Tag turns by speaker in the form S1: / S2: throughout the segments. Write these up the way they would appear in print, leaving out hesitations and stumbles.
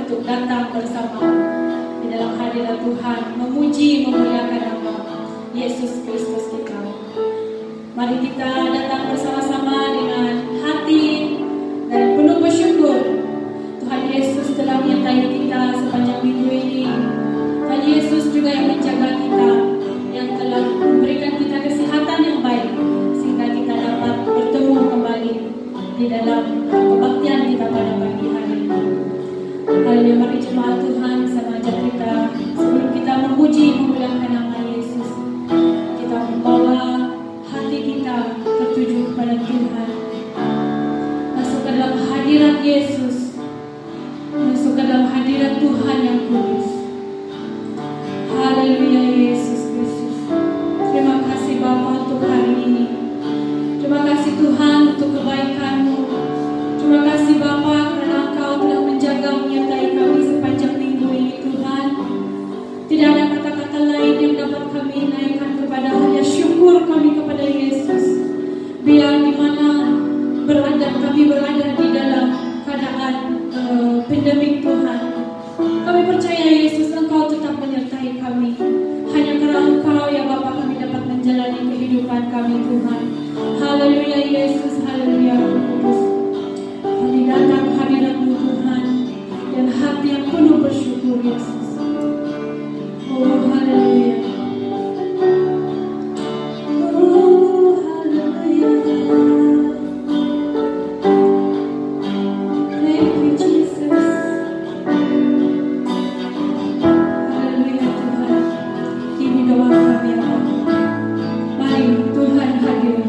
S1: untuk datang bersama di dalam hadirat Tuhan, memuji, memuliakan nama Yesus Kristus kita. Mari kita datang bersama-sama dengan hati dan penuh bersyukur. Tuhan Yesus telah menyertai kita sepanjang minggu ini. Tuhan Yesus juga yang menjaga kita, yang telah memberikan kita kesehatan yang baik, sehingga kita dapat bertemu kembali di dalam kebaktian kita pada pagi hari ini. Haleluya, mari jemaat Tuhan sama ajak kita, sebelum kita memuji, memuliakan nama Yesus, kita membawa hati kita tertuju kepada Tuhan, masuk ke dalam hadirat Yesus, masuk ke dalam hadirat Tuhan yang kudus. Haleluya Yesus Kristus. Terima kasih Bapa untuk hari ini. Terima kasih Tuhan untuk kebaikan-Mu. Terima kasih Bapa karena Engkau telah menjaga, menyertai kami sepanjang minggu ini Tuhan. Tidak ada kata-kata lain yang dapat kami naikkan kepada hanya syukur kami kepada Yesus. Biar di mana kami berada di dalam keadaan pandemik Tuhan, kami percaya Yesus Engkau tetap menyertai kami. Hanya karena Engkau ya Bapa kami dapat menjalani kehidupan kami Tuhan. Haleluya Yesus, haleluya Kudus. Kami datang hadirat-Mu Tuhan dan hati yang penuh bersyukur Yesus. Oh haleluya. Oh haleluya. Thank you Jesus. Haleluya Tuhan. Ini doa kami ya Bapa. Mari Tuhan hadir.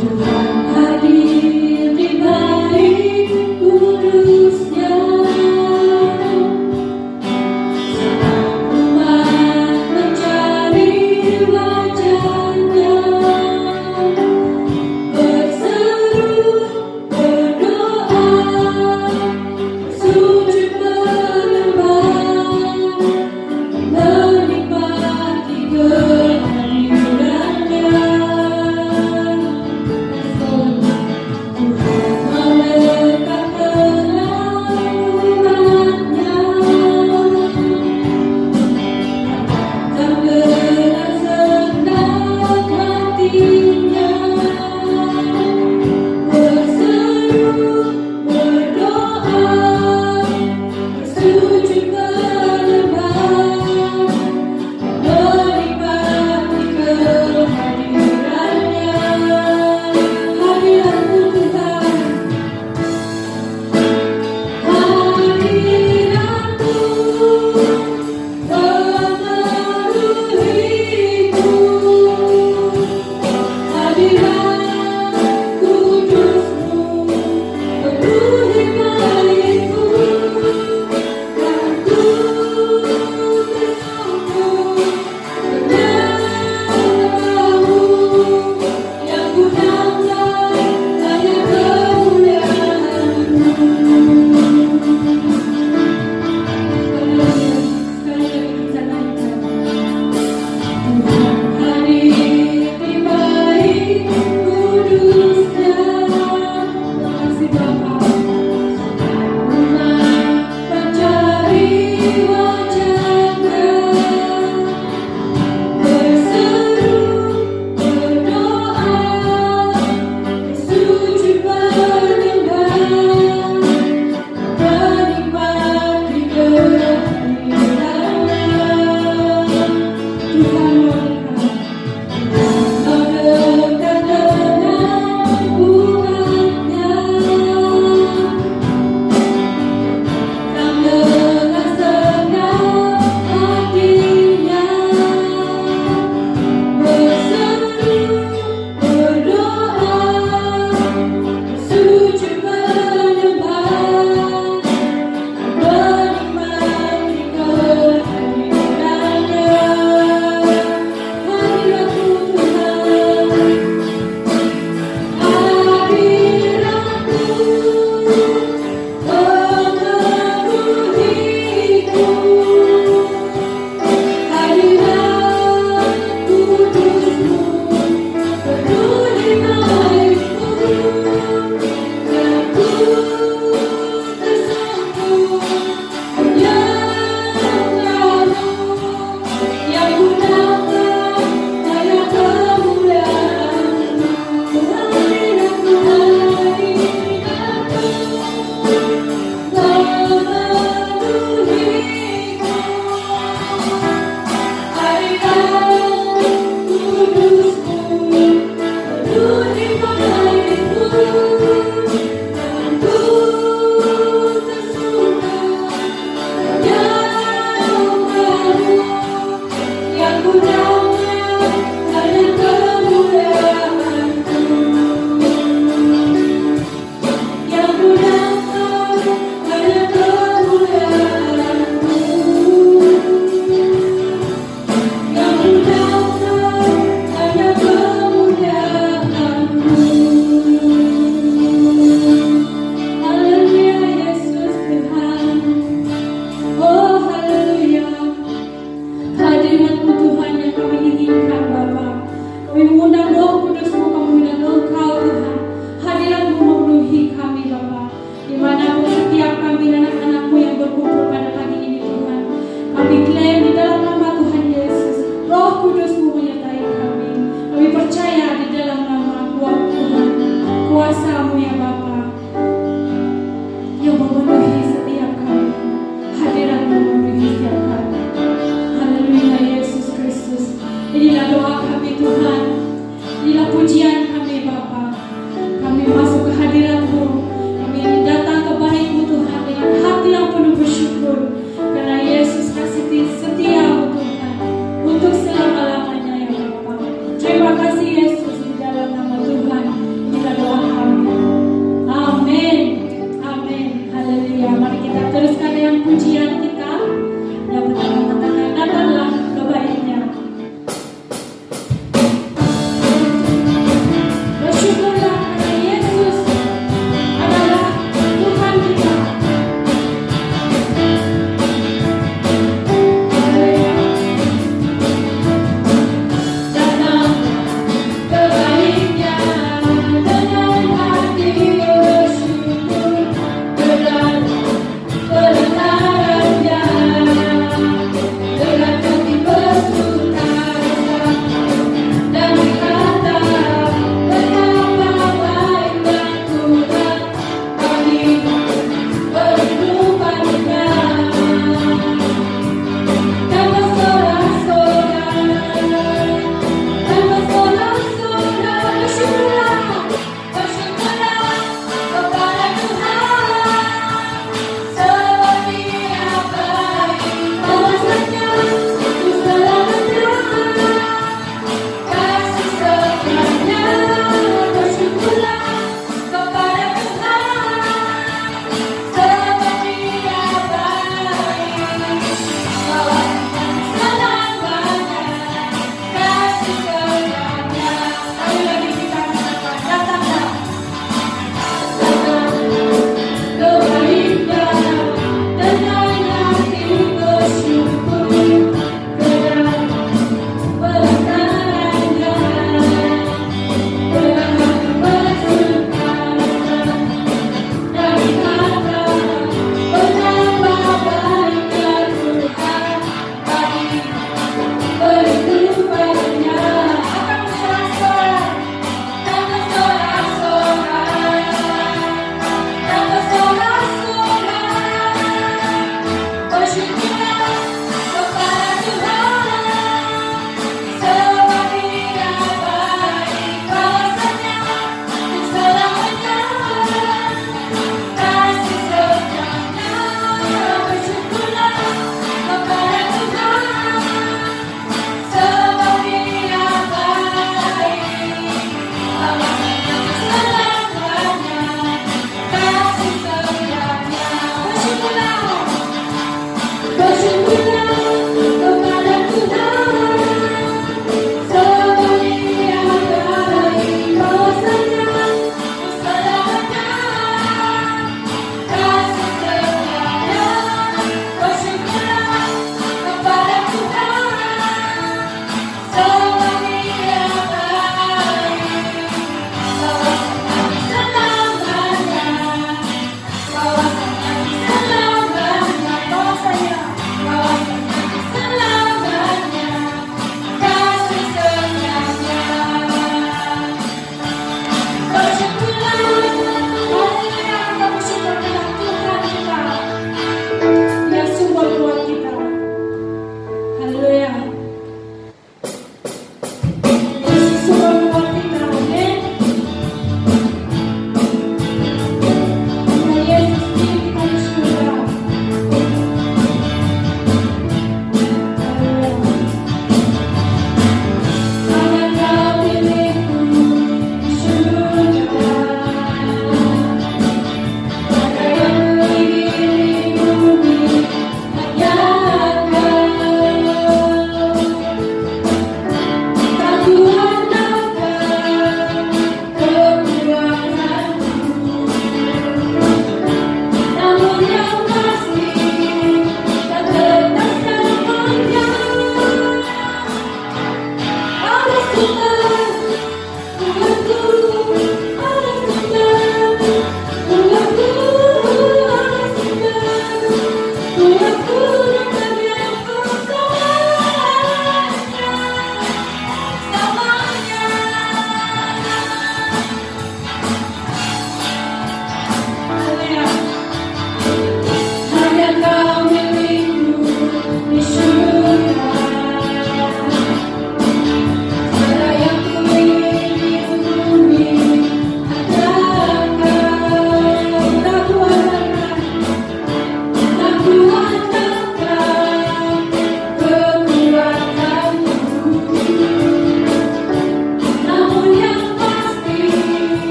S1: Tuhan hadir di bait kudus-Nya. Umat mencari wajah-Nya, berseru, berdoa, sujud menyembah, menikmati kehadiran-Nya. Tuhan melekatkan umat-Nya, tak dengan senang hatinya, berseru, berdoa, bersujud menyembah, menikmati kehadiran-Nya. Hadirat-Mu Tuhan, hadirat-Mu memenuhiku, hadirat kudus-Mu penuhi baitku, dan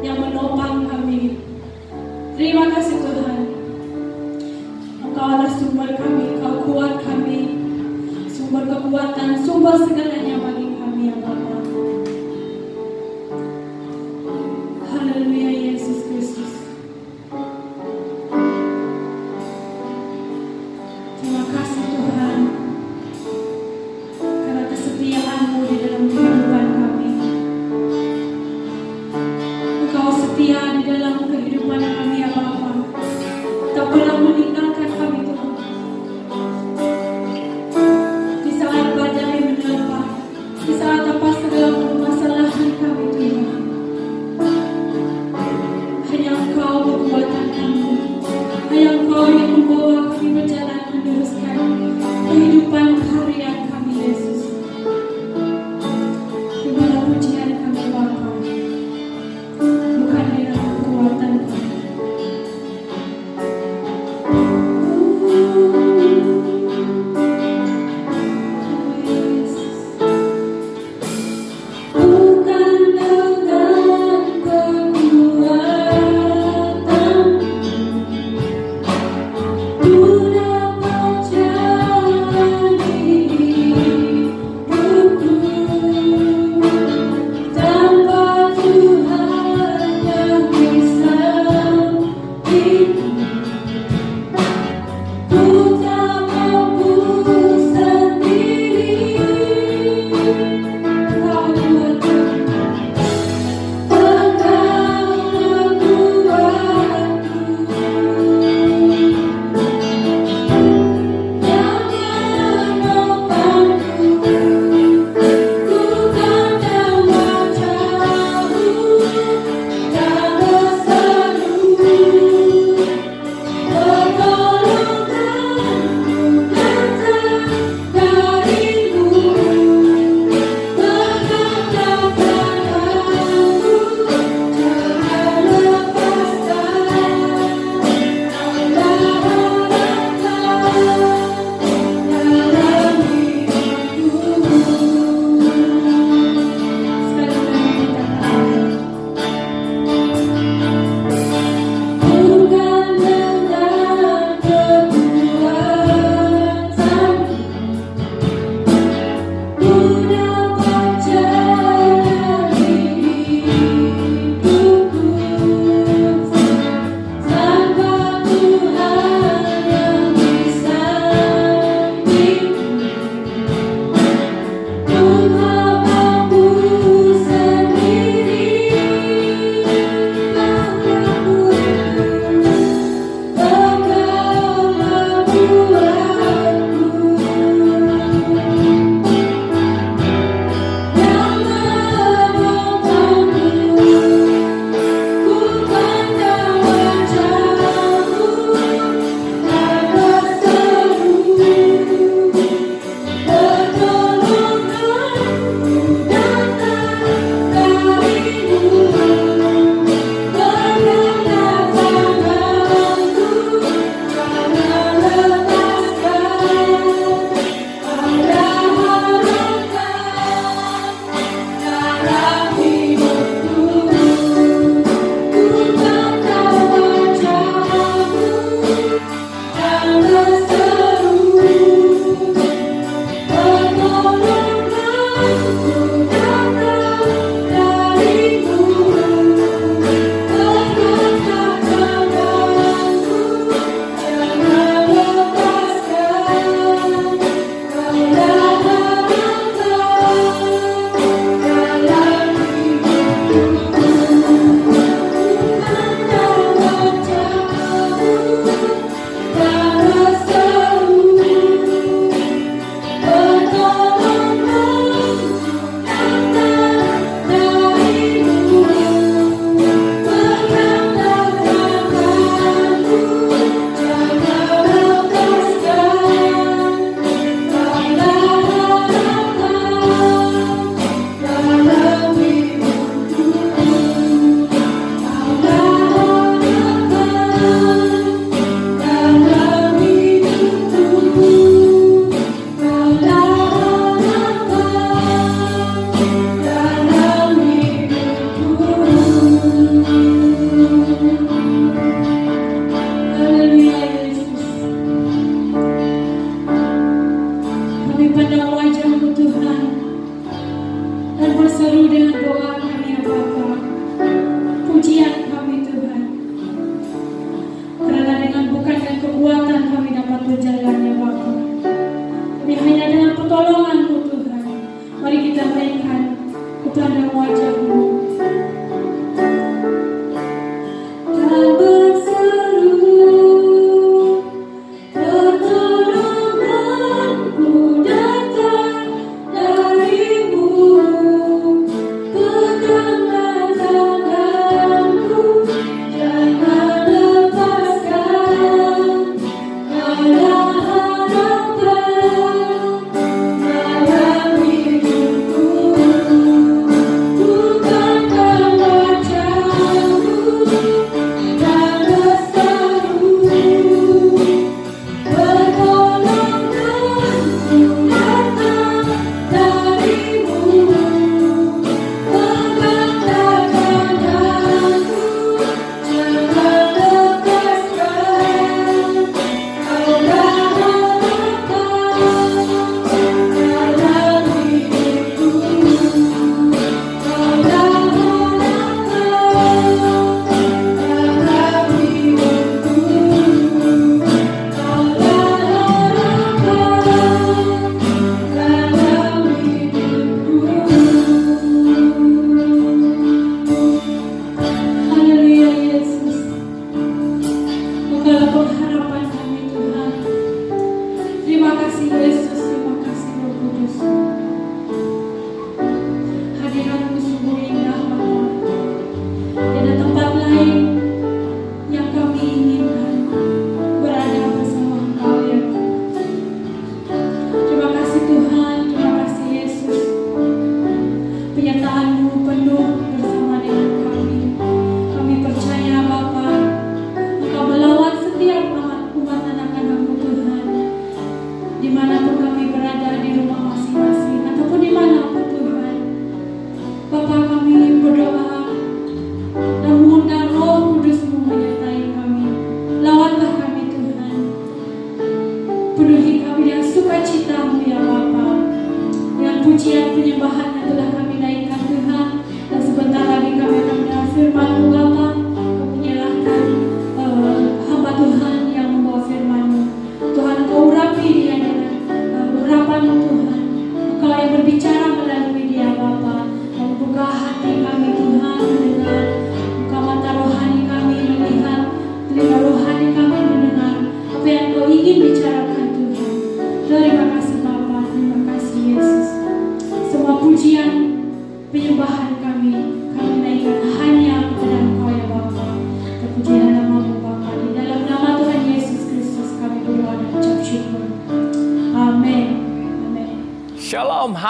S1: yang menopang kami. Terima kasih Tuhan. Engkau adalah sumber kami, Engkau kuat kami, sumber kekuatan, sumber segalanya bagi kami ya Bapa. Haleluya Yesus Kristus. Terima kasih Tuhan karena kesetiaan-Mu di dalam kehidupan kami. Engkau setia di dalam kehidupan kami ya Bapa. Tak pernah meninggalkan kami Tuhan. Di saat badai menerpa, di saat apa segala permasalahan kami Tuhan, hanya Engkau kekuatan kami, hanya Engkau yang membawa kami berjalan meneruskan kehidupan harian kami Yesus. Terimalah pujian kami Bapa, bukan di dalam kekuatan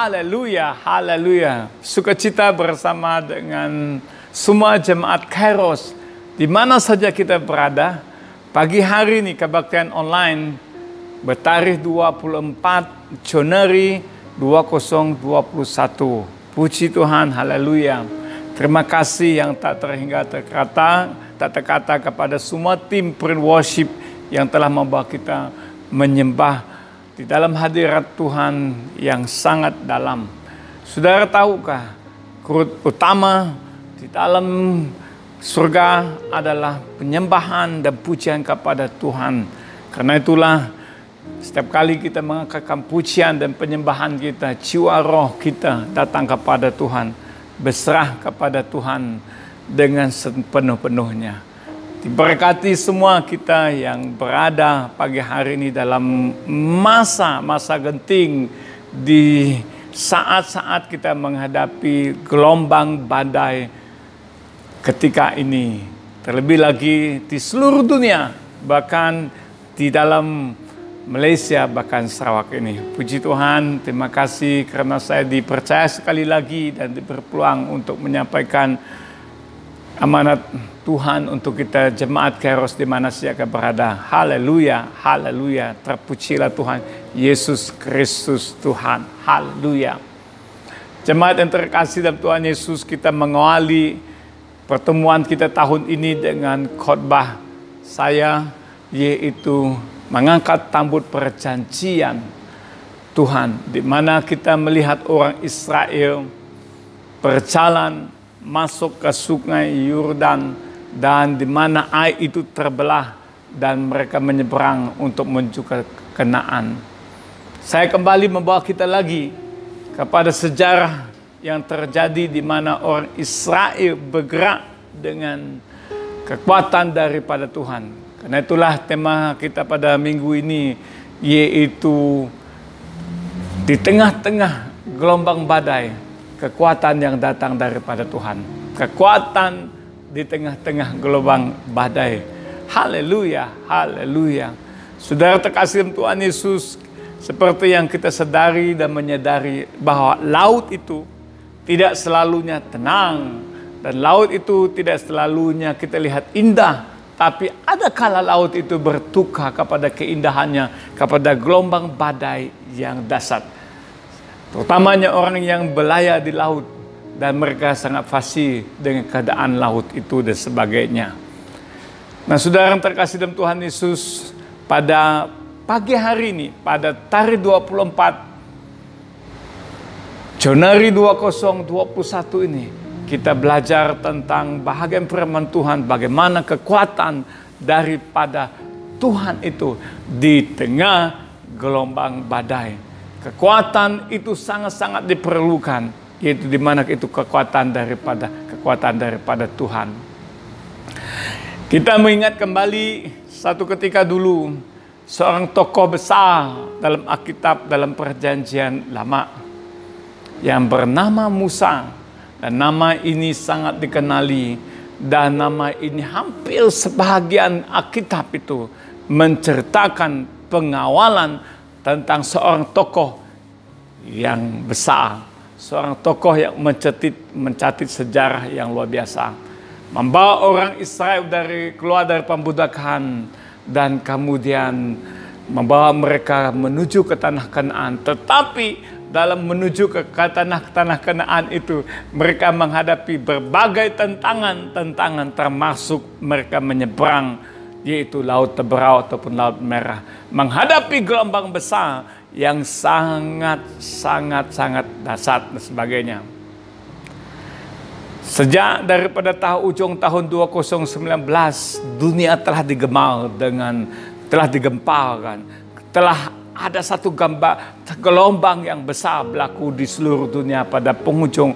S2: haleluya, haleluya. Sukacita bersama dengan semua jemaat Kairos. Di mana saja kita berada, pagi hari ini kebaktian online bertarikh 24 Januari 2021. Puji Tuhan, haleluya. Terima kasih yang tak terhingga terkata kepada semua tim praise worship yang telah membawa kita menyembah di dalam hadirat Tuhan yang sangat dalam. Saudara tahukah, kurut utama di dalam surga adalah penyembahan dan pujian kepada Tuhan. Karena itulah setiap kali kita mengangkatkan pujian dan penyembahan kita, jiwa roh kita datang kepada Tuhan, berserah kepada Tuhan dengan sepenuh-penuhnya. Diberkati semua kita yang berada pagi hari ini dalam masa-masa genting, di saat-saat kita menghadapi gelombang badai ketika ini. Terlebih lagi di seluruh dunia, bahkan di dalam Malaysia, bahkan Sarawak ini. Puji Tuhan, terima kasih karena saya dipercaya sekali lagi dan diberi peluang untuk menyampaikan amanat Tuhan untuk kita jemaat Kairos di mana saja berada. Haleluya, haleluya. Terpujilah Tuhan Yesus Kristus Tuhan. Haleluya. Jemaat yang terkasih dalam Tuhan Yesus, kita mengawali pertemuan kita tahun ini dengan khotbah saya, yaitu mengangkat tambut perjanjian Tuhan, di mana kita melihat orang Israel berjalan masuk ke sungai Yordan, dan di mana air itu terbelah dan mereka menyeberang untuk menuju ke Kanaan. Saya kembali membawa kita lagi kepada sejarah yang terjadi di mana orang Israel bergerak dengan kekuatan daripada Tuhan. Karena itulah tema kita pada minggu ini, yaitu di tengah-tengah gelombang badai, kekuatan yang datang daripada Tuhan. Kekuatan di tengah-tengah gelombang badai. Haleluya, haleluya. Saudara terkasih Tuhan Yesus, seperti yang kita sadari dan menyadari bahwa laut itu tidak selalunya tenang, dan laut itu tidak selalunya kita lihat indah, tapi ada kala laut itu bertukar kepada keindahannya, kepada gelombang badai yang dahsyat. Terutamanya orang yang berlayar di laut, dan mereka sangat fasih dengan keadaan laut itu dan sebagainya. Nah, saudara yang terkasih dalam Tuhan Yesus, pada pagi hari ini, pada tarikh 24 Januari 2021 ini, kita belajar tentang bahagian firman Tuhan, bagaimana kekuatan daripada Tuhan itu di tengah gelombang badai. Kekuatan itu sangat-sangat diperlukan, yaitu di mana itu kekuatan daripada Tuhan. Kita mengingat kembali satu ketika dulu, seorang tokoh besar dalam Alkitab, dalam perjanjian lama, yang bernama Musa. Dan nama ini sangat dikenali, dan nama ini hampir sebahagian Alkitab itu menceritakan pengawalan tentang seorang tokoh yang besar. Seorang tokoh yang mencatat sejarah yang luar biasa. Membawa orang Israel keluar dari pembudakan, dan kemudian membawa mereka menuju ke tanah Kanaan. Tetapi dalam menuju ke tanah Kanaan itu, mereka menghadapi berbagai tantangan, termasuk mereka menyeberang, yaitu Laut Teberau ataupun Laut Merah. Menghadapi gelombang besar yang sangat dahsyat dan sebagainya. Sejak daripada ujung tahun 2019, dunia telah digemparkan. Telah ada satu gelombang yang besar berlaku di seluruh dunia pada penghujung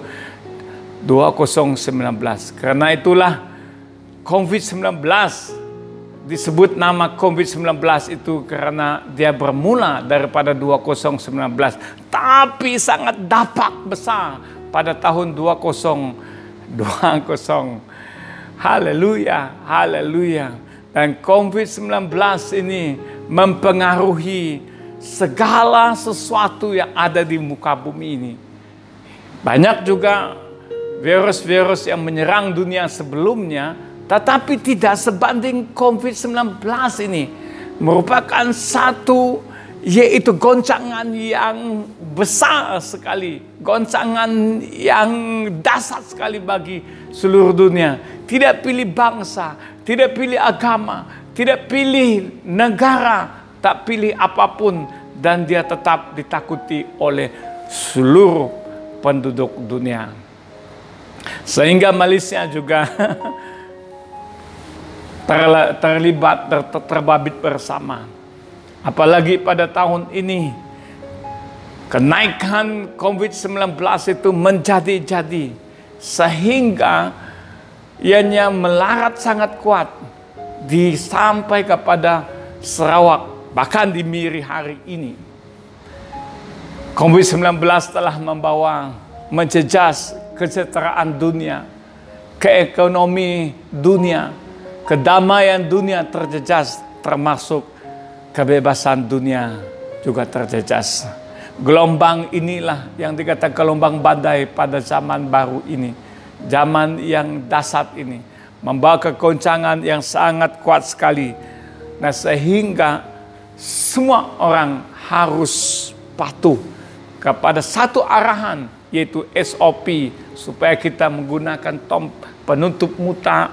S2: 2019. Karena itulah COVID-19 disebut nama COVID-19 itu karena dia bermula daripada 2019, tapi sangat dampak besar pada tahun 2020. Haleluya, haleluya. Dan COVID-19 ini mempengaruhi segala sesuatu yang ada di muka bumi ini. Banyak juga virus-virus yang menyerang dunia sebelumnya, tetapi tidak sebanding COVID-19 ini. Merupakan satu, yaitu goncangan yang besar sekali, goncangan yang dahsyat sekali bagi seluruh dunia. Tidak pilih bangsa, tidak pilih agama, tidak pilih negara, tak pilih apapun, dan dia tetap ditakuti oleh seluruh penduduk dunia. Sehingga Malaysia juga terlibat, terbabit bersama. Apalagi pada tahun ini, kenaikan COVID-19 itu menjadi-jadi, sehingga ianya melarat sangat kuat sampai kepada Sarawak, bahkan di Miri hari ini. COVID-19 telah membawa menjejas kesejahteraan dunia, keekonomi dunia, kedamaian dunia terjejas, termasuk kebebasan dunia juga terjejas. Gelombang inilah yang dikatakan gelombang badai pada zaman baru ini. Zaman yang dahsyat ini membawa kegoncangan yang sangat kuat sekali. Nah, sehingga semua orang harus patuh kepada satu arahan, yaitu SOP, supaya kita menggunakan penutup muka.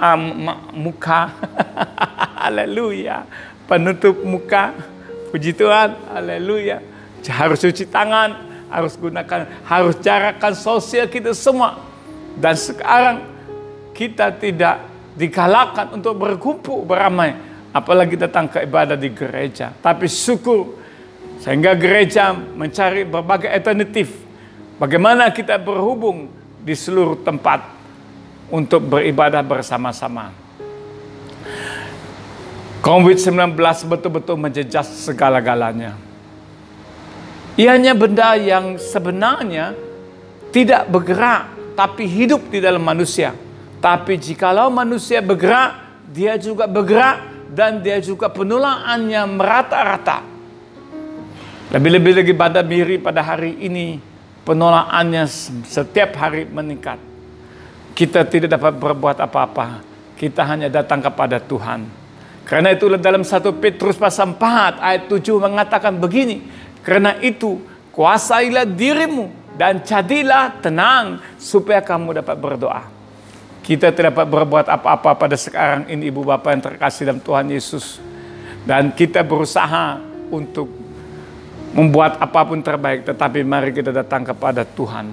S2: Haleluya. Penutup muka. Puji Tuhan. Haleluya. Harus cuci tangan, harus jarakkan sosial kita semua. Dan sekarang kita tidak digalakkan untuk berkumpul beramai, apalagi datang ke ibadah di gereja. Tapi syukur, sehingga gereja mencari berbagai alternatif bagaimana kita berhubung di seluruh tempat untuk beribadah bersama-sama. COVID-19 betul-betul menjejas segala-galanya. Ianya benda yang sebenarnya tidak bergerak, tapi hidup di dalam manusia. Tapi jikalau manusia bergerak, dia juga bergerak, dan dia juga penularannya merata-rata. Lebih-lebih lagi pada Miri pada hari ini, penularannya setiap hari meningkat. Kita tidak dapat berbuat apa-apa. Kita hanya datang kepada Tuhan. Karena itulah dalam 1 Petrus pasal 4 ayat 7 mengatakan begini, karena itu kuasailah dirimu dan jadilah tenang supaya kamu dapat berdoa. Kita tidak dapat berbuat apa-apa pada sekarang ini, ibu bapa yang terkasih dalam Tuhan Yesus. Dan kita berusaha untuk membuat apapun terbaik, tetapi mari kita datang kepada Tuhan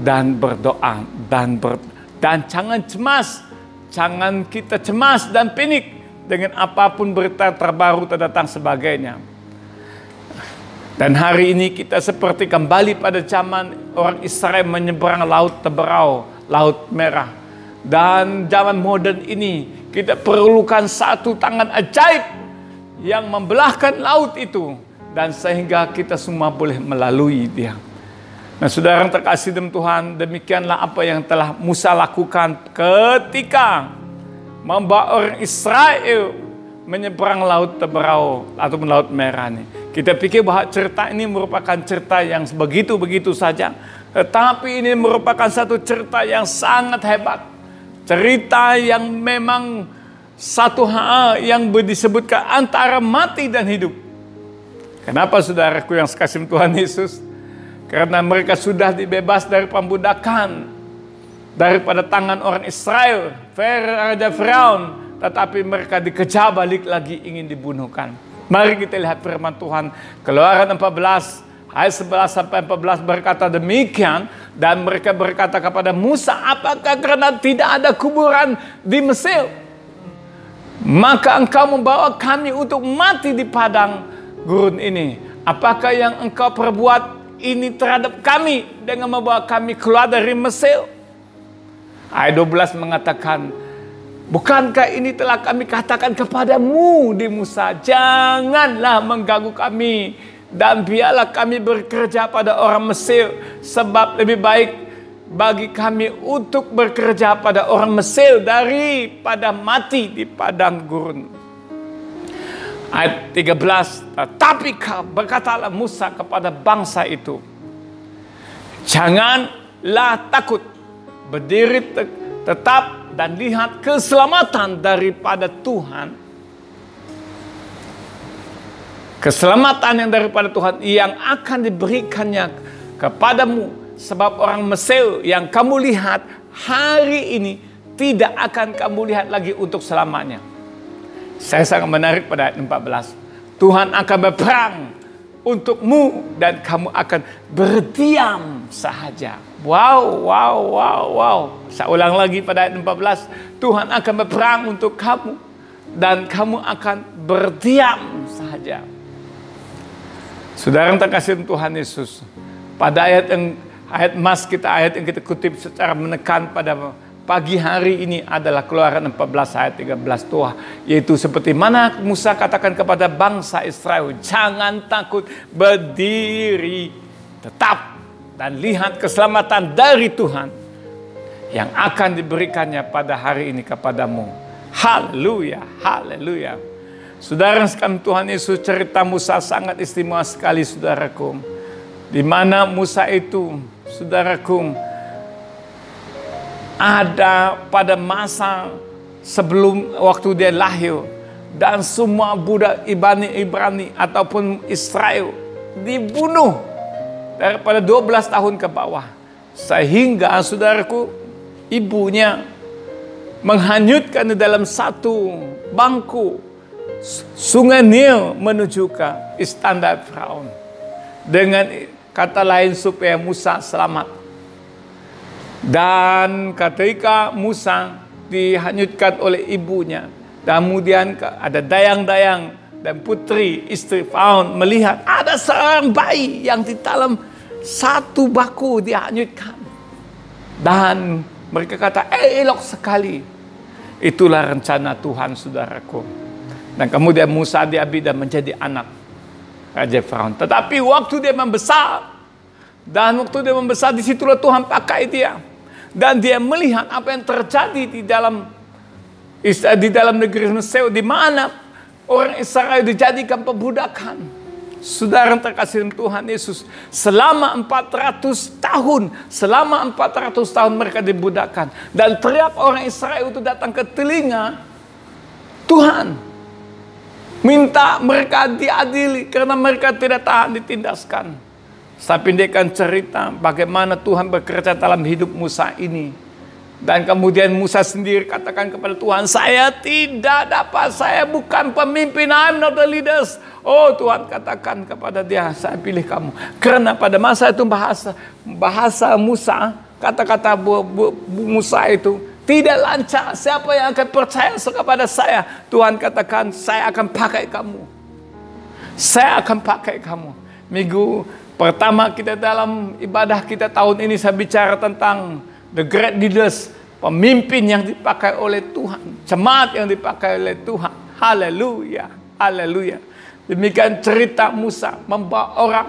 S2: dan berdoa dan jangan cemas, jangan kita cemas dan panik dengan apapun berita terbaru terdatang sebagainya. Dan hari ini kita seperti kembali pada zaman orang Israel menyeberang Laut Teberau, Laut Merah. Dan zaman modern ini kita perlukan satu tangan ajaib yang membelahkan laut itu, dan sehingga kita semua boleh melalui dia. Nah, saudara yang terkasih dalam Tuhan, demikianlah apa yang telah Musa lakukan ketika membawa orang Israel menyeberang Laut Teberau atau Laut Merah ini. Kita pikir bahwa cerita ini merupakan cerita yang begitu-begitu saja, tetapi ini merupakan satu cerita yang sangat hebat. Cerita yang memang satu hal yang disebutkan antara mati dan hidup. Kenapa saudaraku yang sekasih Tuhan Yesus? Karena mereka sudah dibebas dari pembudakan daripada tangan orang Israel, Raja Firaun, tetapi mereka dikejar balik lagi, ingin dibunuhkan. Mari kita lihat firman Tuhan, Keluaran 14 ayat 11 sampai 14 berkata demikian, dan mereka berkata kepada Musa, apakah karena tidak ada kuburan di Mesir, maka engkau membawa kami untuk mati di padang gurun ini? Apakah yang engkau perbuat ini terhadap kami dengan membawa kami keluar dari Mesir? Ayat 12 mengatakan, bukankah ini telah kami katakan kepadamu di Musa, janganlah mengganggu kami, dan biarlah kami bekerja pada orang Mesir, sebab lebih baik bagi kami untuk bekerja pada orang Mesir daripada mati di padang gurun. Ayat 13, tetapi berkatalah Musa kepada bangsa itu, janganlah takut, berdiri tetap dan lihat keselamatan daripada Tuhan. Keselamatan yang daripada Tuhan yang akan diberikannya kepadamu. Sebab orang Mesir yang kamu lihat hari ini tidak akan kamu lihat lagi untuk selamanya. Saya sangat menarik pada ayat 14. Tuhan akan berperang untukmu dan kamu akan berdiam sahaja. Wow, wow, wow, wow. Saya ulang lagi pada ayat 14. Tuhan akan berperang untuk kamu dan kamu akan berdiam sahaja. Saudara yang terkasih Tuhan Yesus, pada ayat emas kita, ayat yang kita kutip secara menekan pada pagi hari ini adalah Keluaran 14 ayat 13 Tuhan, yaitu seperti mana Musa katakan kepada bangsa Israel, jangan takut, berdiri tetap dan lihat keselamatan dari Tuhan yang akan diberikannya pada hari ini kepadamu. Haleluya, haleluya. Saudara sekalian, Tuhan Yesus, cerita Musa sangat istimewa sekali, saudaraku. Di mana Musa itu, saudaraku, ada pada masa sebelum waktu dia lahir, dan semua budak Ibrani ataupun Israel dibunuh daripada 12 tahun ke bawah, sehingga saudaraku, ibunya menghanyutkan di dalam satu bangku Sungai Nil menuju ke istana Firaun, dengan kata lain supaya Musa selamat. Dan ketika Musa dihanyutkan oleh ibunya, dan kemudian ada dayang-dayang dan putri istri Firaun melihat ada seorang bayi yang di dalam satu baku dihanyutkan, dan mereka kata, elok sekali. Itulah rencana Tuhan, saudaraku. Dan kemudian Musa diambil dan menjadi anak Raja Firaun. Tetapi waktu dia membesar, disitulah Tuhan pakai dia. Dan dia melihat apa yang terjadi di dalam negeri Mesir, di mana orang Israel dijadikan perbudakan. Saudara terkasih Tuhan Yesus, selama 400 tahun mereka dibudakkan. Dan teriak orang Israel itu datang ke telinga Tuhan, minta mereka diadili karena mereka tidak tahan ditindaskan. Tapi dia akan cerita bagaimana Tuhan bekerja dalam hidup Musa ini. Dan kemudian Musa sendiri katakan kepada Tuhan, saya tidak dapat, saya bukan pemimpin, I'm not the leaders. Oh, Tuhan katakan kepada dia, saya pilih kamu. Karena pada masa itu bahasa Musa, kata-kata Musa itu tidak lancar. Siapa yang akan percaya kepada saya? Tuhan katakan, saya akan pakai kamu. Saya akan pakai kamu. Minggu pertama kita dalam ibadah kita tahun ini, saya bicara tentang the great leaders, pemimpin yang dipakai oleh Tuhan, jemaat yang dipakai oleh Tuhan. Haleluya, haleluya. Demikian cerita Musa membawa orang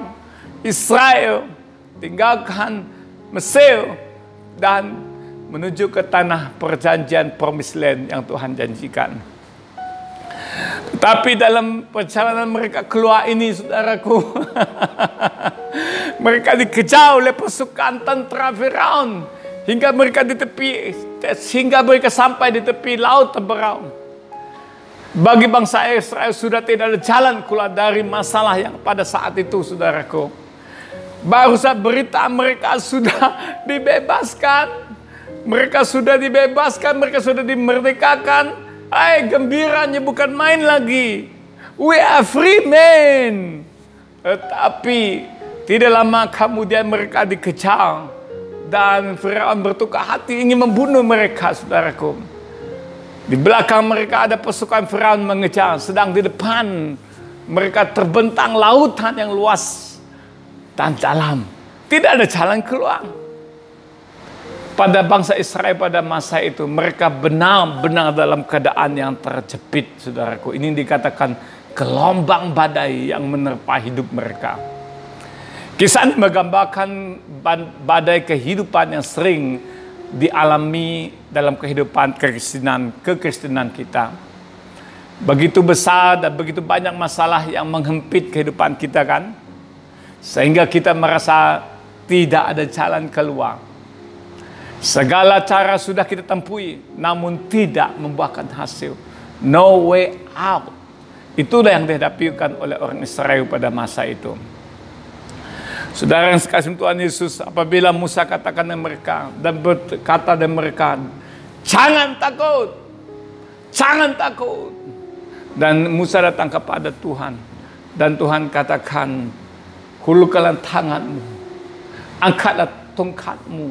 S2: Israel tinggalkan Mesir dan menuju ke tanah perjanjian, promised land yang Tuhan janjikan. Tapi dalam perjalanan mereka keluar ini, saudaraku, mereka dikejar oleh pasukan tentara Firaun hingga mereka sampai di tepi laut Teberau. Bagi bangsa Israel sudah tidak ada jalan keluar dari masalah yang pada saat itu, saudaraku. Baru saja berita mereka sudah dibebaskan, mereka sudah dimerdekakan. Gembiranya bukan main lagi. We are free men. Tetapi tidak lama kemudian mereka dikejar dan Firaun bertukar hati ingin membunuh mereka, saudaraku. Di belakang mereka ada pasukan Firaun mengejar, sedang di depan mereka terbentang lautan yang luas dan dalam. Tidak ada jalan keluar. Pada bangsa Israel pada masa itu, mereka benar-benar dalam keadaan yang terjepit, saudaraku. Ini dikatakan gelombang badai yang menerpa hidup mereka. Kisah ini menggambarkan badai kehidupan yang sering dialami dalam kehidupan kekristenan kita. Begitu besar dan begitu banyak masalah yang menghempit kehidupan kita kan. Sehingga kita merasa tidak ada jalan keluar. Segala cara sudah kita tempuhi, namun tidak membuahkan hasil. No way out. Itulah yang dihadapikan oleh orang Israel pada masa itu. Saudara yang sekasih Tuhan Yesus, apabila Musa katakan kepada mereka dan berkata kepada mereka, jangan takut, jangan takut. Dan Musa datang kepada Tuhan, dan Tuhan katakan, hulurkanlah tanganmu, angkatlah tongkatmu,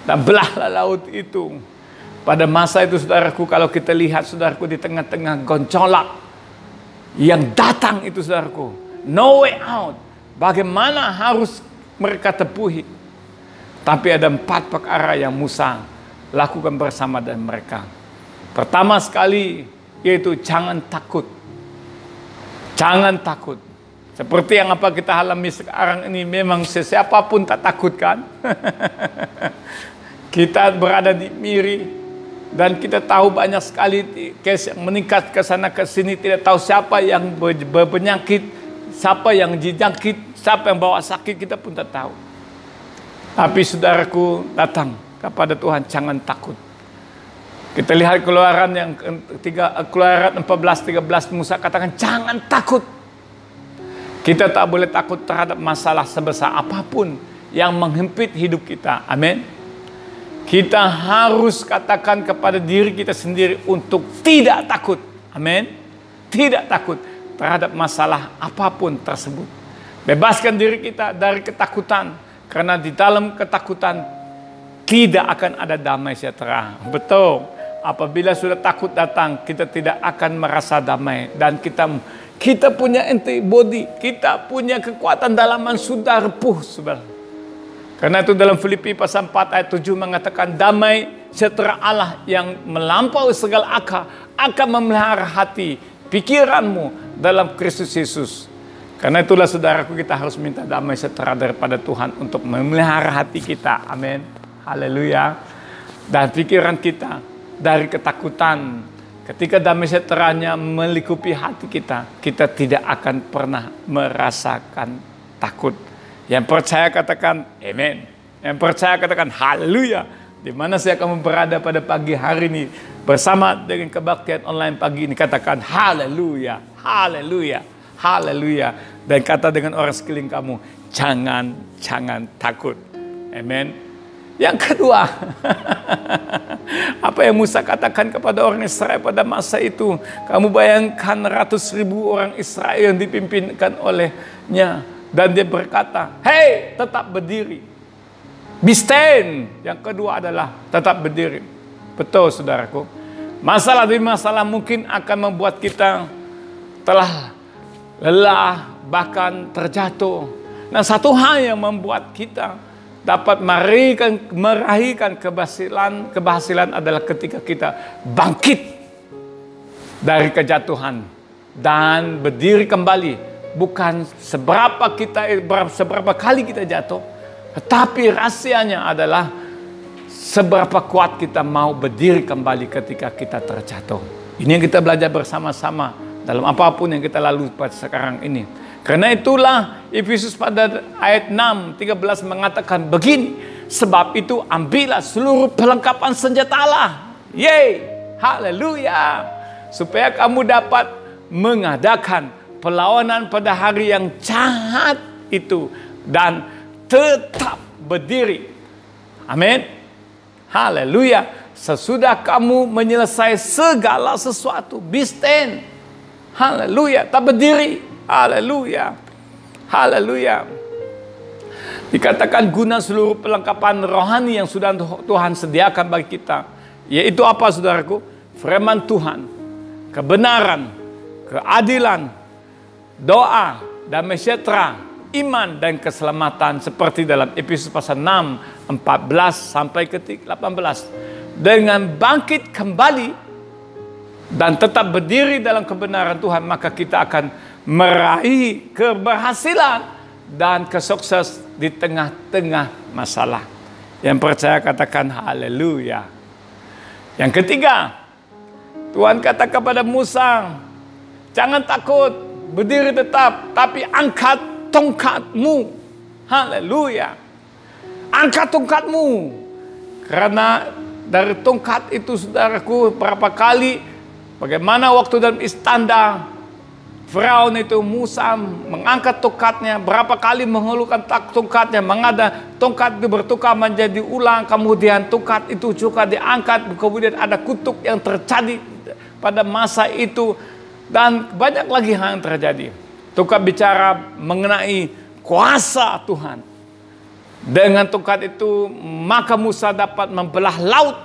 S2: dan belahlah laut itu. Pada masa itu saudaraku, kalau kita lihat saudaraku di tengah-tengah goncolak yang datang itu saudaraku, no way out. Bagaimana harus mereka tepuhi? Tapi ada 4 perkara yang Musa lakukan bersama dengan mereka. Pertama sekali, yaitu jangan takut. Jangan takut. Seperti yang apa kita alami sekarang ini, memang siapapun tak takut kan? Kita berada di Miri dan kita tahu banyak sekali case yang meningkat ke sana ke sini, tidak tahu siapa yang berpenyakit, siapa yang dijangkit, siapa yang bawa sakit, kita pun tak tahu. Tapi saudaraku datang kepada Tuhan, jangan takut. Kita lihat Keluaran yang Keluaran 14:13, Musa katakan jangan takut. Kita tak boleh takut terhadap masalah sebesar apapun yang menghempit hidup kita. Amin. Kita harus katakan kepada diri kita sendiri untuk tidak takut. Amin. Tidak takut terhadap masalah apapun tersebut. Bebaskan diri kita dari ketakutan. Karena di dalam ketakutan tidak akan ada damai sejahtera. Betul. Apabila sudah takut datang, kita tidak akan merasa damai. Dan kita punya antibody, kita punya kekuatan dalaman sudah repuh, saudara. Karena itu dalam Filipi pasal 4 ayat 7 mengatakan damai sejahtera Allah yang melampaui segala akal akan memelihara hati, pikiranmu dalam Kristus Yesus. Karena itulah saudaraku, kita harus minta damai sejahtera daripada Tuhan untuk memelihara hati kita. Amin. Haleluya. Dan pikiran kita dari ketakutan. Ketika damai sejahteranya melingkupi hati kita, kita tidak akan pernah merasakan takut. Yang percaya katakan amin. Yang percaya katakan haleluya. Di mana saya akan berada pada pagi hari ini bersama dengan kebaktian online pagi ini, katakan haleluya, haleluya, haleluya. Dan kata dengan orang sekeliling kamu, jangan takut. Amin. Yang kedua, apa yang Musa katakan kepada orang Israel pada masa itu? Kamu bayangkan ratus ribu orang Israel yang dipimpinkan olehnya. Dan dia berkata, hey, tetap berdiri. Be stand. Yang kedua adalah tetap berdiri. Betul saudaraku. Masalah demi masalah mungkin akan membuat kita telah lelah, bahkan terjatuh. Nah, satu hal yang membuat kita dapat meraihkan keberhasilan adalah ketika kita bangkit dari kejatuhan dan berdiri kembali. Bukan seberapa kali kita jatuh, tetapi rahasianya adalah seberapa kuat kita mau berdiri kembali ketika kita terjatuh. Ini yang kita belajar bersama-sama dalam apapun yang kita lalui pada sekarang ini. Karena itulah Efesus pada ayat 6:13 mengatakan begini, sebab itu ambillah seluruh perlengkapan senjata Allah. Yeay, haleluya. Supaya kamu dapat mengadakan perlawanan pada hari yang jahat itu dan tetap berdiri. Amin. Haleluya. Sesudah kamu menyelesaikan segala sesuatu, be stand. Haleluya, tak berdiri. Haleluya. Haleluya. Dikatakan guna seluruh perlengkapan rohani yang sudah Tuhan sediakan bagi kita. Yaitu apa saudaraku? Firman Tuhan, kebenaran, keadilan, doa, damai sejahtera, iman dan keselamatan. Seperti dalam Efesus pasal 6:14 sampai ke 18. Dengan bangkit kembali dan tetap berdiri dalam kebenaran Tuhan, maka kita akan meraih keberhasilan dan kesukses di tengah-tengah masalah. Yang percaya katakan haleluya. Yang ketiga, Tuhan kata kepada Musa, jangan takut, berdiri tetap, tapi angkat tongkatmu. Haleluya. Angkat tongkatmu. Karena dari tongkat itu, saudaraku, berapa kali, bagaimana waktu dalam istana, Firaun itu Musa mengangkat tongkatnya, berapa kali menghulurkan tongkatnya, mengada tongkat itu bertukar menjadi ulang, kemudian tongkat itu juga diangkat, kemudian ada kutuk yang terjadi pada masa itu, dan banyak lagi hal yang terjadi. Tongkat bicara mengenai kuasa Tuhan. Dengan tongkat itu maka Musa dapat membelah laut.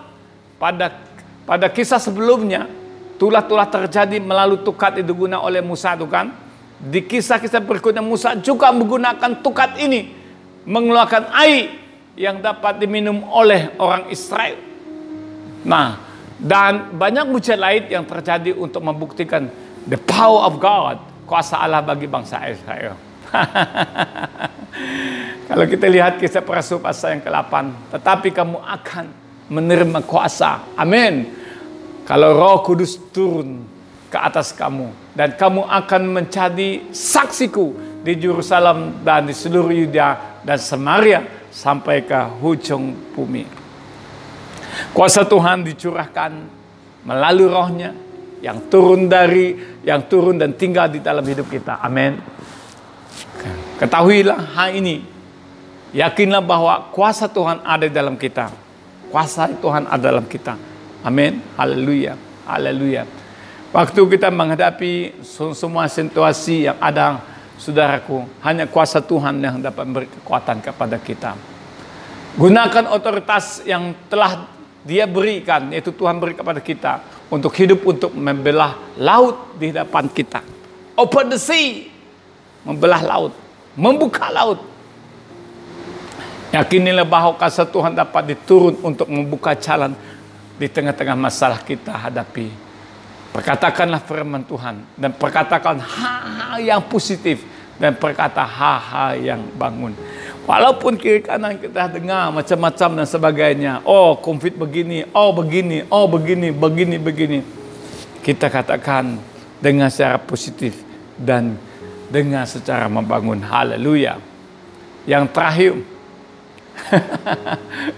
S2: Pada kisah sebelumnya, tulah-tulah terjadi melalui tongkat itu digunakan oleh Musa itu kan. Di kisah-kisah berikutnya Musa juga menggunakan tongkat ini mengeluarkan air yang dapat diminum oleh orang Israel. Nah, dan banyak mujizat lain yang terjadi untuk membuktikan the power of God, kuasa Allah bagi bangsa Israel. Kalau kita lihat kisah para rasul pasal yang ke-8, tetapi kamu akan menerima kuasa. Amin. Kalau Roh Kudus turun ke atas kamu, dan kamu akan menjadi saksiku di Yerusalem dan di seluruh Yudea dan Samaria sampai ke ujung bumi. Kuasa Tuhan dicurahkan melalui Rohnya yang turun dan tinggal di dalam hidup kita. Amin. Ketahuilah hal ini. Yakinlah bahwa kuasa Tuhan ada di dalam kita. Kuasa Tuhan ada dalam kita. Amin. Haleluya. Haleluya. Waktu kita menghadapi semua situasi yang ada, saudaraku, hanya kuasa Tuhan yang dapat memberi kekuatan kepada kita. Gunakan otoritas yang telah Dia berikan, yaitu Tuhan beri kepada kita untuk hidup, untuk membelah laut di hadapan kita. Open the sea, membelah laut, membuka laut. Yakinilah bahwa kuasa Tuhan dapat diturun untuk membuka jalan di tengah-tengah masalah kita hadapi. Perkatakanlah firman Tuhan dan perkatakan hal-hal yang positif dan perkata hal-hal yang bangun. Walaupun kiri kanan kita dengar macam-macam dan sebagainya. Oh, COVID begini, oh begini, oh begini, begini. Kita katakan dengan secara positif dan dengan secara membangun. Haleluya. Yang terakhir,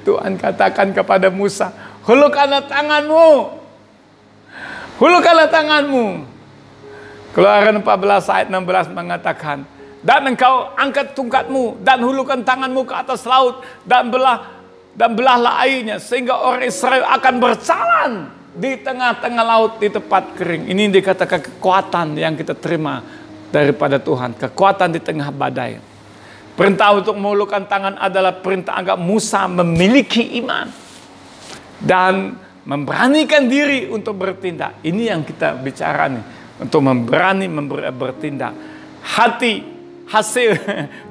S2: Tuhan katakan kepada Musa, hulurkanlah tanganmu. Hulurkanlah tanganmu. Keluaran 14 ayat 16 mengatakan, dan engkau angkat tongkatmu dan hulurkan tanganmu ke atas laut dan belahlah airnya sehingga orang Israel akan berjalan di tengah-tengah laut di tempat kering. Ini dikatakan kekuatan yang kita terima daripada Tuhan, kekuatan di tengah badai. Perintah untuk mengulurkan tangan adalah perintah agar Musa memiliki iman dan memberanikan diri untuk bertindak. Ini yang kita bicara nih, untuk memberani bertindak. Hasil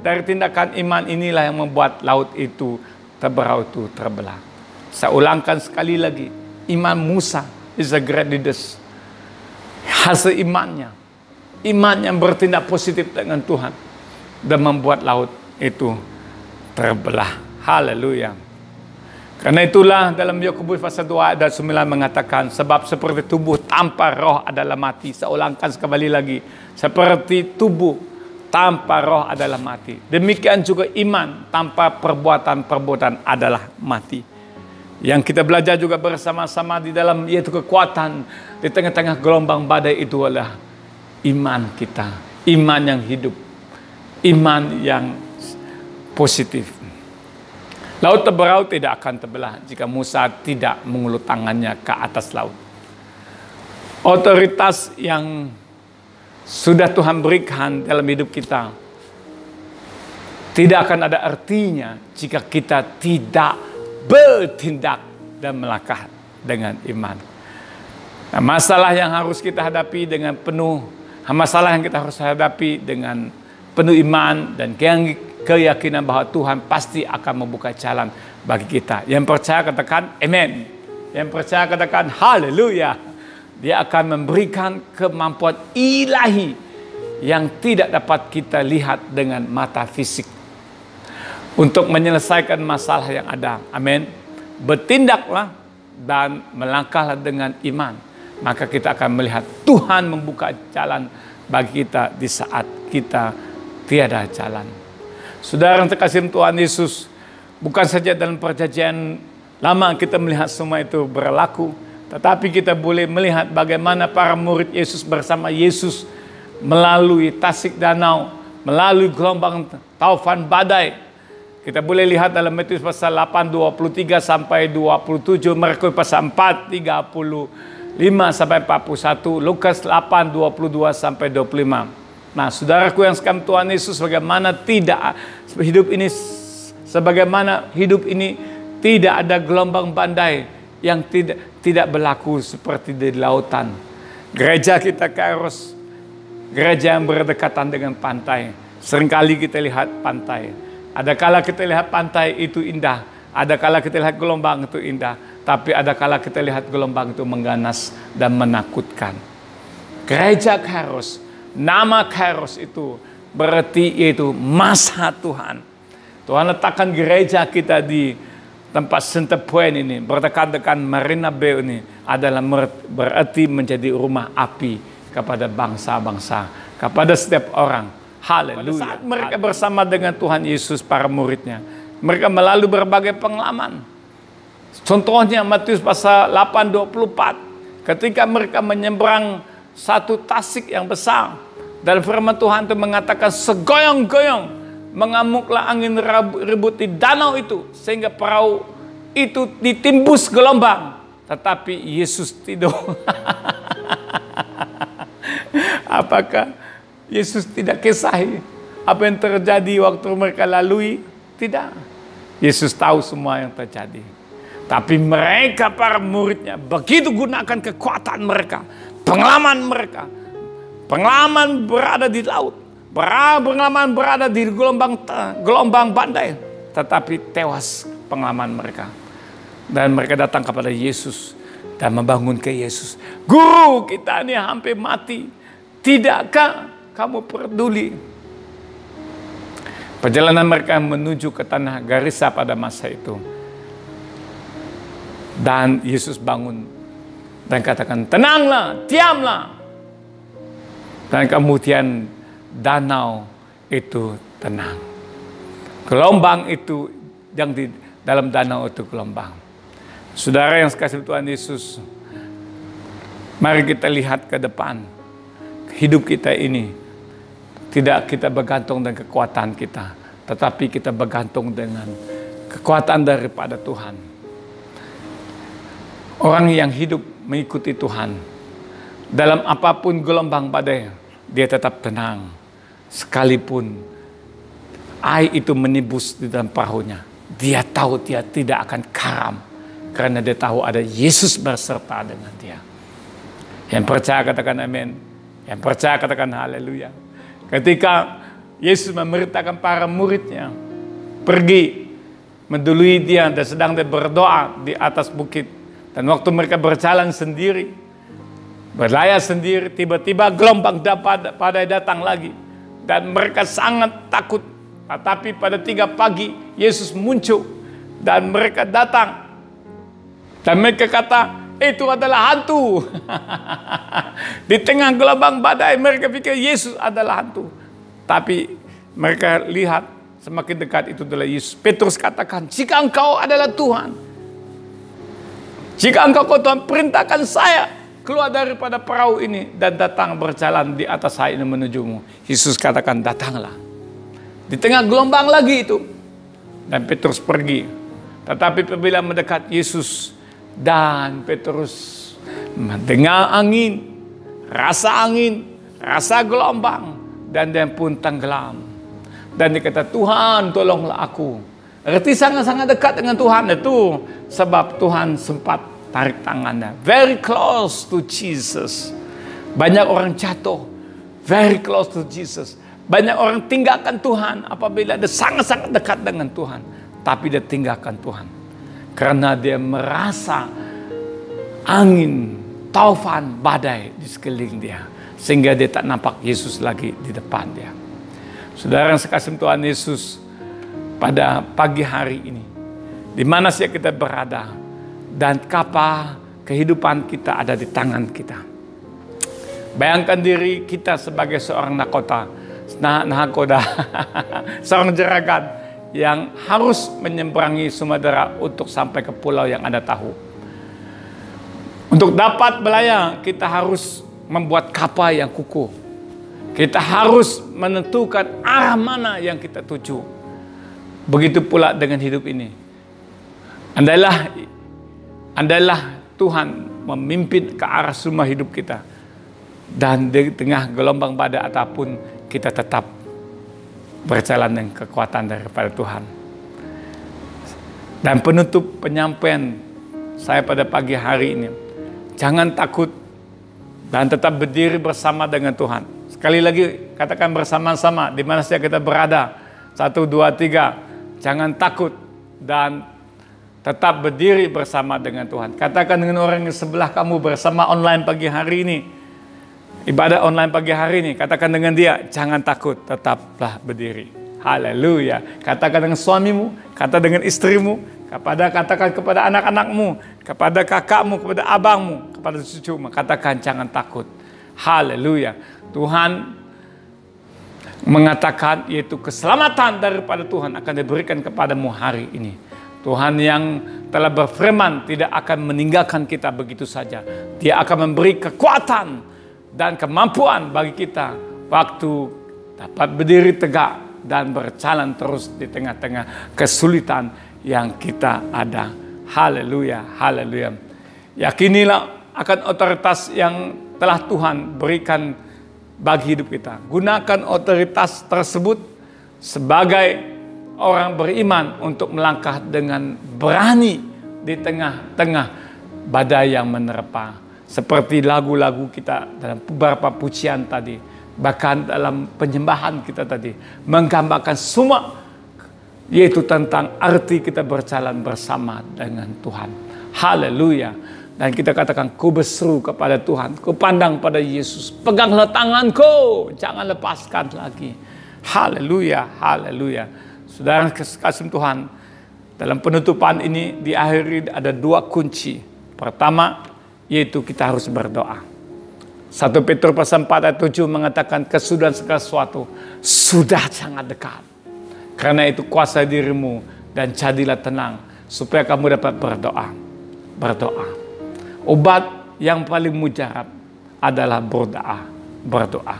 S2: dari tindakan iman inilah yang membuat laut itu terbelah. Saya ulangkan sekali lagi, iman Musa is a great leader. Hasil iman yang bertindak positif dengan Tuhan dan membuat laut itu terbelah. Haleluya. Karena itulah dalam Yakobus pasal 2 ayat 9 mengatakan, sebab seperti tubuh tanpa roh adalah mati. Saya ulangkan sekali lagi, seperti tubuh tanpa roh adalah mati. Demikian juga iman tanpa perbuatan adalah mati. Yang kita belajar juga bersama-sama di dalam, yaitu kekuatan di tengah-tengah gelombang badai itu adalah iman kita. Iman yang hidup. Iman yang positif. Laut Teberau tidak akan terbelah jika Musa tidak mengulur tangannya ke atas laut. Otoritas yang sudah Tuhan berikan dalam hidup kita tidak akan ada artinya jika kita tidak bertindak dan melangkah dengan iman. Nah, masalah yang harus kita hadapi dengan penuh, masalah yang kita harus hadapi dengan penuh iman dan keyakinan bahwa Tuhan pasti akan membuka jalan bagi kita. Yang percaya katakan amen. Yang percaya katakan haleluya. Dia akan memberikan kemampuan ilahi yang tidak dapat kita lihat dengan mata fisik untuk menyelesaikan masalah yang ada. Amin. Bertindaklah dan melangkahlah dengan iman. maka kita akan melihat Tuhan membuka jalan bagi kita di saat kita tiada jalan. Saudara yang terkasih Tuhan Yesus, bukan saja dalam perjanjian lama kita melihat semua itu berlaku, tetapi kita boleh melihat bagaimana para murid Yesus bersama Yesus melalui tasik danau, melalui gelombang taufan badai. Kita boleh lihat dalam Matius pasal 8, 23 sampai 27, Markus pasal 4, 35 sampai 41, Lukas 8, 22 sampai 25. Nah, saudaraku yang sekalian Tuhan Yesus, bagaimana hidup ini tidak ada gelombang badai yang tidak berlaku seperti di lautan. Gereja kita Kairos, gereja yang berdekatan dengan pantai. Seringkali kita lihat pantai. Adakala kita lihat pantai itu indah, adakala kita lihat gelombang itu indah, tapi adakala kita lihat gelombang itu mengganas dan menakutkan. Gereja Kairos, nama Kairos itu berarti yaitu masa Tuhan. Tuhan letakkan gereja kita di tempat Center Point ini, berdekatan Marina Bay ini, adalah berarti menjadi rumah api kepada bangsa-bangsa, kepada setiap orang. Haleluya. Saat mereka bersama dengan Tuhan Yesus, para muridnya, mereka melalui berbagai pengalaman. Contohnya Matius pasal 8, 24. Ketika mereka menyeberang satu tasik yang besar, dan firman Tuhan itu mengatakan segoyang-goyang mengamuklah angin ribut di danau itu, sehingga perahu itu ditimbus gelombang. Tetapi Yesus tidur. Apakah Yesus tidak kisahi apa yang terjadi waktu mereka lalui? Tidak. Yesus tahu semua yang terjadi. Tapi mereka, para muridnya, begitu gunakan kekuatan mereka, pengalaman berada di laut, pengalaman berada di gelombang badai, tetapi tewas pengalaman mereka. Dan mereka datang kepada Yesus dan membangun ke Yesus. Guru, kita ini hampir mati. Tidakkah kamu peduli? Perjalanan mereka menuju ke tanah Garisa pada masa itu. Dan Yesus bangun dan katakan, tenanglah, diamlah. Dan kemudian danau itu tenang. Gelombang itu, yang di dalam danau itu gelombang. Saudara yang sekasih Tuhan Yesus, mari kita lihat ke depan. Hidup kita ini tidak kita bergantung dengan kekuatan kita, tetapi kita bergantung dengan kekuatan daripada Tuhan. Orang yang hidup mengikuti Tuhan, dalam apapun gelombang badai, dia tetap tenang. Sekalipun air itu menembus di dalam perahunya, dia tahu dia tidak akan karam, karena dia tahu ada Yesus berserta dengan dia. Yang percaya katakan amin. Yang percaya katakan haleluya. Ketika Yesus memerintahkan para muridnya pergi mendului dia dan sedang dia berdoa di atas bukit. Dan waktu mereka berjalan sendiri, berlayar sendiri, tiba-tiba gelombang badai datang lagi. Dan mereka sangat takut. Tetapi pada 3 pagi Yesus muncul dan mereka datang. Dan mereka kata, itu adalah hantu. Di tengah gelombang badai mereka pikir Yesus adalah hantu. Tapi mereka lihat semakin dekat itu adalah Yesus. Petrus katakan, jika engkau adalah Tuhan, jika engkau Tuhan, perintahkan saya keluar daripada perahu ini dan datang berjalan di atas air ini menujumu. Yesus katakan, datanglah. Di tengah gelombang lagi itu. Dan Petrus pergi. Tetapi apabila mendekat Yesus, dan Petrus mendengar angin, rasa gelombang, dan dia pun tenggelam. Dan dia kata, Tuhan tolonglah aku. Arti sangat-sangat dekat dengan Tuhan itu, sebab Tuhan sempat tarik tangannya. Very close to Jesus. Banyak orang jatuh, very close to Jesus. Banyak orang tinggalkan Tuhan apabila dia sangat-sangat dekat dengan Tuhan. Tapi dia tinggalkan Tuhan. Karena dia merasa angin, taufan, badai di sekeliling dia. Sehingga dia tak nampak Yesus lagi di depan dia. Saudara yang sekasih Tuhan Yesus, pada pagi hari ini, di mana saja kita berada, dan kehidupan kita ada di tangan kita. Bayangkan diri kita sebagai seorang nakoda, seorang jeragan yang harus menyeberangi Sumatera untuk sampai ke pulau yang Anda tahu. Untuk dapat belayar, kita harus membuat kapal yang kukuh. Kita harus menentukan arah mana yang kita tuju. Begitu pula dengan hidup ini. Andailah Tuhan memimpin ke arah semua hidup kita. Dan di tengah gelombang badai ataupun kita tetap berjalan dengan kekuatan daripada Tuhan. Dan penutup penyampaian saya pada pagi hari ini. Jangan takut dan tetap berdiri bersama dengan Tuhan. Sekali lagi katakan bersama-sama di mana saja kita berada. 1, 2, 3. Jangan takut dan tetap berdiri bersama dengan Tuhan. Katakan dengan orang yang sebelah kamu bersama online pagi hari ini. Ibadah online pagi hari ini. Katakan dengan dia, jangan takut, tetaplah berdiri. Haleluya. Katakan dengan suamimu, kata dengan istrimu, katakan kepada anak-anakmu, kepada kakakmu, kepada abangmu, kepada cucumu. Katakan jangan takut. Haleluya. Tuhan mengatakan yaitu keselamatan daripada Tuhan akan diberikan kepadamu hari ini. Tuhan yang telah berfirman tidak akan meninggalkan kita begitu saja. Dia akan memberi kekuatan dan kemampuan bagi kita waktu dapat berdiri tegak dan berjalan terus di tengah-tengah kesulitan yang kita ada. Haleluya, haleluya. Yakinilah akan otoritas yang telah Tuhan berikan bagi hidup kita. Gunakan otoritas tersebut sebagai orang beriman untuk melangkah dengan berani di tengah-tengah badai yang menerpa. Seperti lagu-lagu kita dalam beberapa pujian tadi, bahkan dalam penyembahan kita tadi, menggambarkan semua, yaitu tentang arti kita berjalan bersama dengan Tuhan. Haleluya. Dan kita katakan, ku berseru kepada Tuhan, ku pandang pada Yesus, peganglah tanganku, jangan lepaskan lagi. Haleluya, haleluya. Saudara kasih Tuhan, dalam penutupan ini diakhiri ada 2 kunci. Pertama, yaitu kita harus berdoa. 1 Petrus pasal 4 ayat 7 mengatakan kesudahan segala sesuatu sudah sangat dekat. Karena itu kuasai dirimu dan jadilah tenang supaya kamu dapat berdoa. Berdoa. Obat yang paling mujarab adalah berdoa.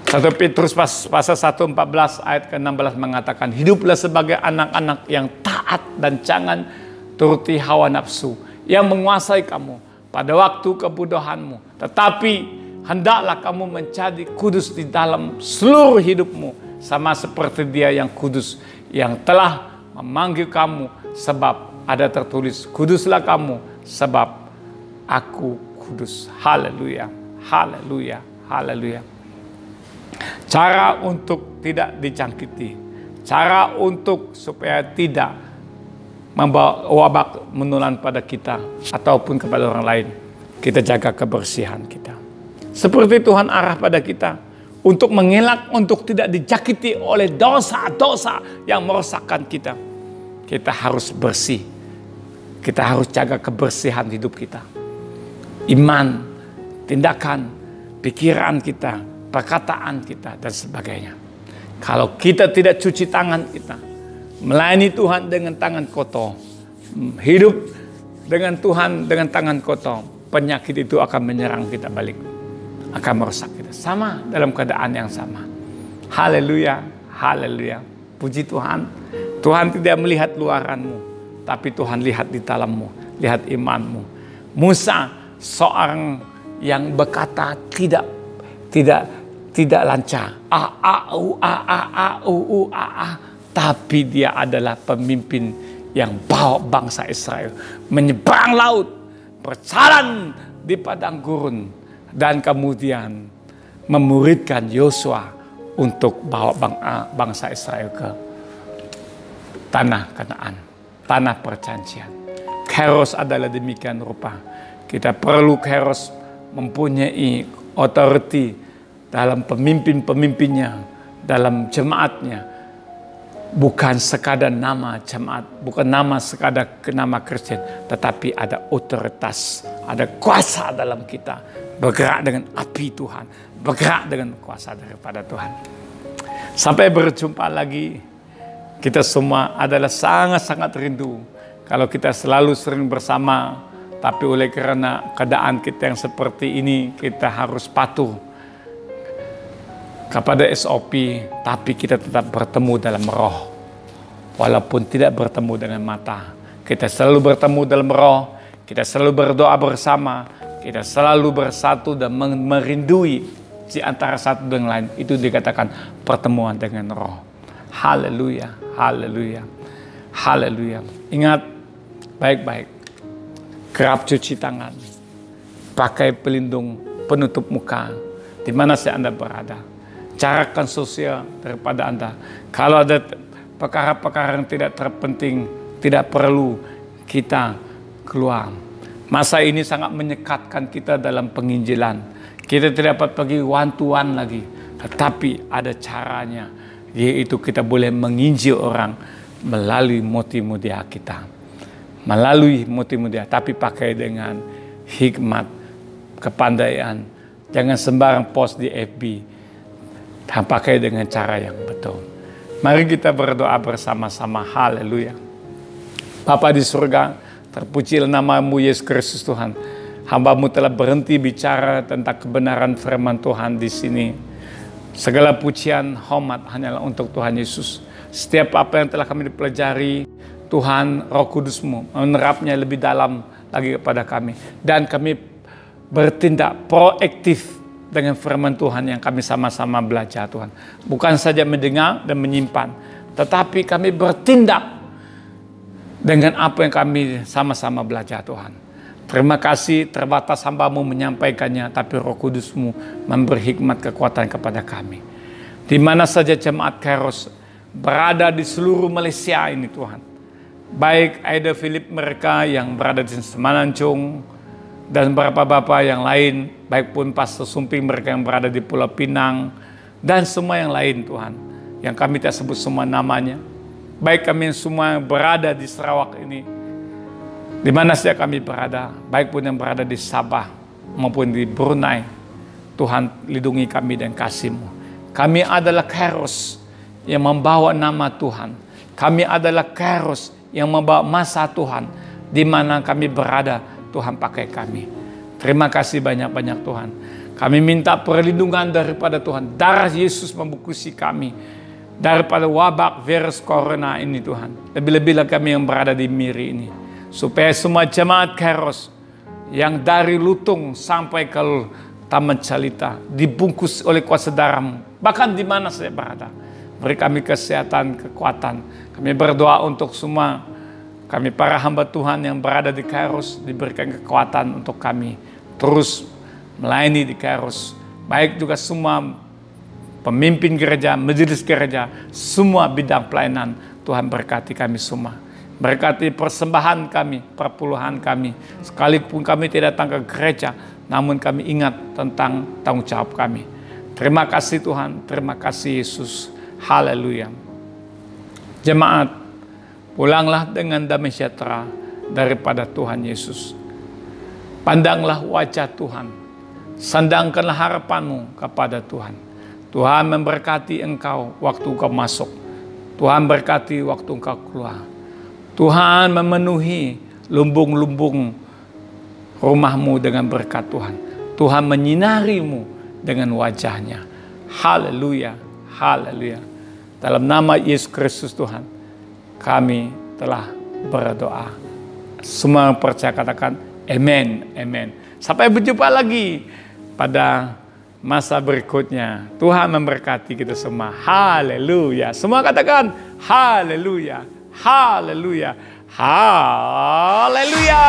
S2: 1 Petrus pasal 1 14 ayat ke-16 mengatakan hiduplah sebagai anak-anak yang taat dan jangan turuti hawa nafsu yang menguasai kamu pada waktu kebodohanmu. Tetapi hendaklah kamu menjadi kudus di dalam seluruh hidupmu. Sama seperti dia yang kudus. Yang telah memanggil kamu. Sebab ada tertulis. Kuduslah kamu. Sebab aku kudus. Haleluya. Haleluya. Haleluya. Cara untuk tidak dijangkiti. Cara untuk supaya tidak membawa wabak menular pada kita ataupun kepada orang lain. Kita jaga kebersihan kita. Seperti Tuhan arah pada kita untuk mengelak, untuk tidak dijakiti oleh dosa-dosa yang merosakkan kita. Kita harus bersih. Kita harus jaga kebersihan hidup kita. Iman, tindakan, pikiran kita, perkataan kita dan sebagainya. Kalau kita tidak cuci tangan kita, melayani Tuhan dengan tangan kotor, hidup dengan Tuhan dengan tangan kotor, penyakit itu akan menyerang kita balik, akan merusak kita. Sama dalam keadaan yang sama. Haleluya, haleluya. Puji Tuhan. Tuhan tidak melihat luaranmu, tapi Tuhan lihat di dalammu, lihat imanmu. Musa seorang yang berkata tidak lancar. Tapi dia adalah pemimpin yang bawa bangsa Israel menyeberang laut, berjalan di padang gurun, dan kemudian memuridkan Yosua untuk bawa bangsa Israel ke tanah Kanaan, tanah perjanjian. Kairos adalah demikian rupa. Kita perlu Kairos mempunyai otoriti dalam pemimpin-pemimpinnya, dalam jemaatnya, bukan sekadar nama jemaat, bukan nama sekadar nama Kristen, tetapi ada otoritas, ada kuasa dalam kita, bergerak dengan api Tuhan, bergerak dengan kuasa daripada Tuhan. Sampai berjumpa lagi, kita semua adalah sangat-sangat rindu kalau kita selalu sering bersama, tapi oleh karena keadaan kita yang seperti ini, kita harus patuh kepada SOP, tapi kita tetap bertemu dalam roh. Walaupun tidak bertemu dengan mata, kita selalu bertemu dalam roh, kita selalu berdoa bersama, kita selalu bersatu dan merindui di antara satu dengan lain. Itu dikatakan pertemuan dengan roh. Haleluya, haleluya, haleluya. Ingat baik-baik, kerap cuci tangan, pakai pelindung penutup muka, di mana saja Anda berada. Carakan sosial daripada Anda. Kalau ada perkara-perkara yang tidak terpenting, tidak perlu kita keluar. Masa ini sangat menyekatkan kita dalam penginjilan. Kita tidak dapat pergi one to one lagi. Tetapi ada caranya, yaitu kita boleh menginjil orang melalui multimedia kita. Melalui multimedia, tapi pakai dengan hikmat, kepandaian. Jangan sembarang post di FB. Dan pakai dengan cara yang betul. Mari kita berdoa bersama-sama. Haleluya. Bapa di surga, terpujilah nama-Mu Yesus Kristus Tuhan. Hamba-Mu telah berhenti bicara tentang kebenaran firman Tuhan di sini. Segala pujian, hormat hanyalah untuk Tuhan Yesus. Setiap apa yang telah kami dipelajari, Tuhan Roh Kudus-Mu menerapnya lebih dalam lagi kepada kami. Dan kami bertindak proaktif dengan firman Tuhan yang kami sama-sama belajar Tuhan. Bukan saja mendengar dan menyimpan, tetapi kami bertindak dengan apa yang kami sama-sama belajar Tuhan. Terima kasih terbatas hamba-Mu menyampaikannya, tapi Roh Kudus-Mu memberi hikmat kekuatan kepada kami. Di mana saja jemaat Kairos berada di seluruh Malaysia ini Tuhan. Baik Aida Philip mereka yang berada di Semenanjung, dan beberapa bapak yang lain, baik pun Pastor Sumping mereka yang berada di Pulau Pinang, dan semua yang lain Tuhan, yang kami tak sebut semua namanya. Baik kami semua yang berada di Sarawak ini, di mana saja kami berada, baik pun yang berada di Sabah maupun di Brunei, Tuhan lindungi kami dan kasih-Mu. Kami adalah Kairos yang membawa nama Tuhan. Kami adalah Kairos yang membawa masa Tuhan, di mana kami berada. Tuhan pakai kami. Terima kasih banyak-banyak Tuhan. Kami minta perlindungan daripada Tuhan. Darah Yesus membukusi kami daripada wabak virus corona ini Tuhan. Lebih-lebihlah kami yang berada di Miri ini. Supaya semua jemaat Kairos yang dari Lutung sampai ke Taman Calita dibungkus oleh kuasa darah-Mu. Bahkan di mana saya berada. Beri kami kesehatan, kekuatan. Kami berdoa untuk semua kami para hamba Tuhan yang berada di Kairos, diberikan kekuatan untuk kami terus melayani di Kairos. Baik juga semua pemimpin gereja, majelis gereja, semua bidang pelayanan. Tuhan berkati kami semua. Berkati persembahan kami, perpuluhan kami. Sekalipun kami tidak datang ke gereja, namun kami ingat tentang tanggung jawab kami. Terima kasih Tuhan, terima kasih Yesus. Haleluya. Jemaat, pulanglah dengan damai sejahtera daripada Tuhan Yesus. Pandanglah wajah Tuhan. Sandangkanlah harapanmu kepada Tuhan. Tuhan memberkati engkau waktu engkau masuk. Tuhan berkati waktu engkau keluar. Tuhan memenuhi lumbung-lumbung rumahmu dengan berkat Tuhan. Tuhan menyinarimu dengan wajahnya. Haleluya, haleluya. Dalam nama Yesus Kristus Tuhan, kami telah berdoa. Semua yang percaya katakan amen, amen. Sampai berjumpa lagi pada masa berikutnya. Tuhan memberkati kita semua. Haleluya. Semua katakan haleluya, haleluya, haleluya.